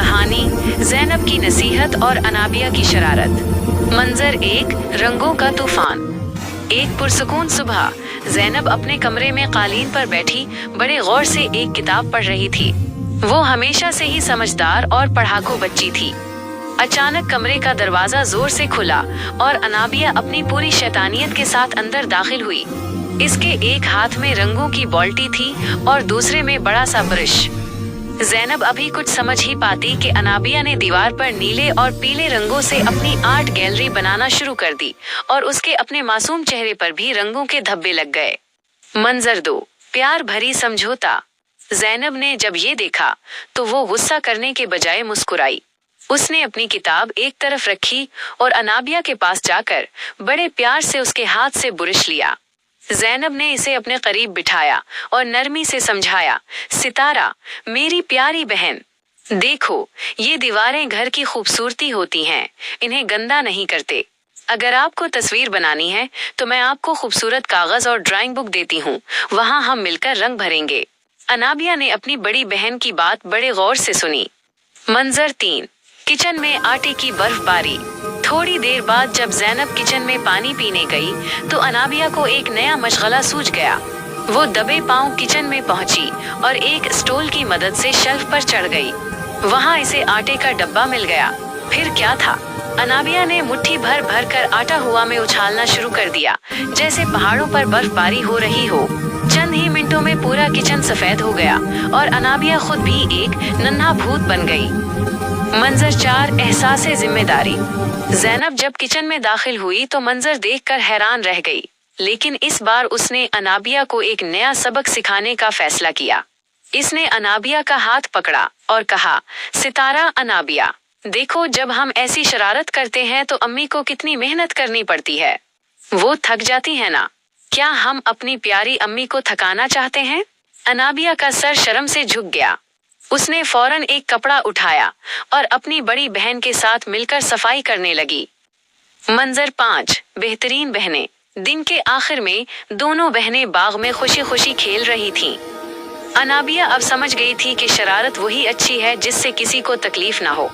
कहानी, ज़ैनब की नसीहत और अनाबिया की शरारत। मंजर 1, रंगों का तूफान। एक पुरसुकून सुबह ज़ैनब अपने कमरे में कालीन पर बैठी बड़े गौर से एक किताब पढ़ रही थी। वो हमेशा से ही समझदार और पढ़ाकू बच्ची थी। अचानक कमरे का दरवाजा जोर से खुला और अनाबिया अपनी पूरी शैतानियत के साथ अंदर दाखिल हुई। इसके एक हाथ में रंगों की बाल्टी थी और दूसरे में बड़ा सा ब्रश। ज़ैनब अभी कुछ समझ ही पाती कि अनाबिया ने दीवार पर नीले और पीले रंगों से अपनी आर्ट गैलरी बनाना शुरू कर दी और उसके अपने मासूम चेहरे पर भी रंगों के धब्बे लग गए। मंजर 2, प्यार भरी समझौता। ज़ैनब ने जब ये देखा तो वो गुस्सा करने के बजाय मुस्कुराई। उसने अपनी किताब एक तरफ रखी और अनाबिया के पास जाकर बड़े प्यार से उसके हाथ से बुरश लिया। ज़ैनब ने इसे अपने करीब बिठाया और नरमी से समझाया, सितारा मेरी प्यारी बहन, देखो ये दीवारें घर की खूबसूरती होती हैं, इन्हें गंदा नहीं करते। अगर आपको तस्वीर बनानी है तो मैं आपको खूबसूरत कागज और ड्राइंग बुक देती हूँ, वहाँ हम मिलकर रंग भरेंगे। अनाबिया ने अपनी बड़ी बहन की बात बड़े गौर से सुनी। मंजर 3, किचन में आटे की बर्फबारी। थोड़ी देर बाद जब ज़ैनब किचन में पानी पीने गई तो अनाबिया को एक नया मशगला सूझ गया। वो दबे पांव किचन में पहुंची और एक स्टूल की मदद से शेल्फ पर चढ़ गई। वहां इसे आटे का डब्बा मिल गया। फिर क्या था, अनाबिया ने मुट्ठी भर भर कर आटा हुआ में उछालना शुरू कर दिया, जैसे पहाड़ों पर बर्फबारी हो रही हो। चंद ही मिनटों में पूरा किचन सफेद हो गया और अनाबिया खुद भी एक नन्हा भूत बन गई। मंजर 4, एहसास जिम्मेदारी। ज़ैनब जब किचन में दाखिल हुई तो मंजर देखकर हैरान रह गई, लेकिन इस बार उसने अनाबिया को एक नया सबक सिखाने का फैसला किया। इसने अनाबिया का हाथ पकड़ा और कहा, सितारा अनाबिया, देखो जब हम ऐसी शरारत करते हैं तो अम्मी को कितनी मेहनत करनी पड़ती है, वो थक जाती है ना। क्या हम अपनी प्यारी अम्मी को थकाना चाहते हैं? अनाबिया का सर शर्म से झुक गया। उसने फौरन एक कपड़ा उठाया और अपनी बड़ी बहन के साथ मिलकर सफाई करने लगी। मंजर 5, बेहतरीन बहनें। दिन के आखिर में दोनों बहनें बाग में खुशी खुशी खेल रही थीं। अनाबिया अब समझ गई थी कि शरारत वही अच्छी है जिससे किसी को तकलीफ ना हो।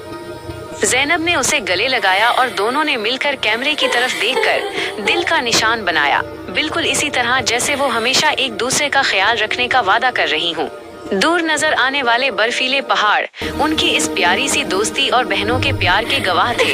ज़ैनब ने उसे गले लगाया और दोनों ने मिलकर कैमरे की तरफ देखकर दिल का निशान बनाया, बिल्कुल इसी तरह जैसे वो हमेशा एक दूसरे का ख्याल रखने का वादा कर रही हूँ। दूर नजर आने वाले बर्फीले पहाड़ उनकी इस प्यारी सी दोस्ती और बहनों के प्यार के गवाह थे।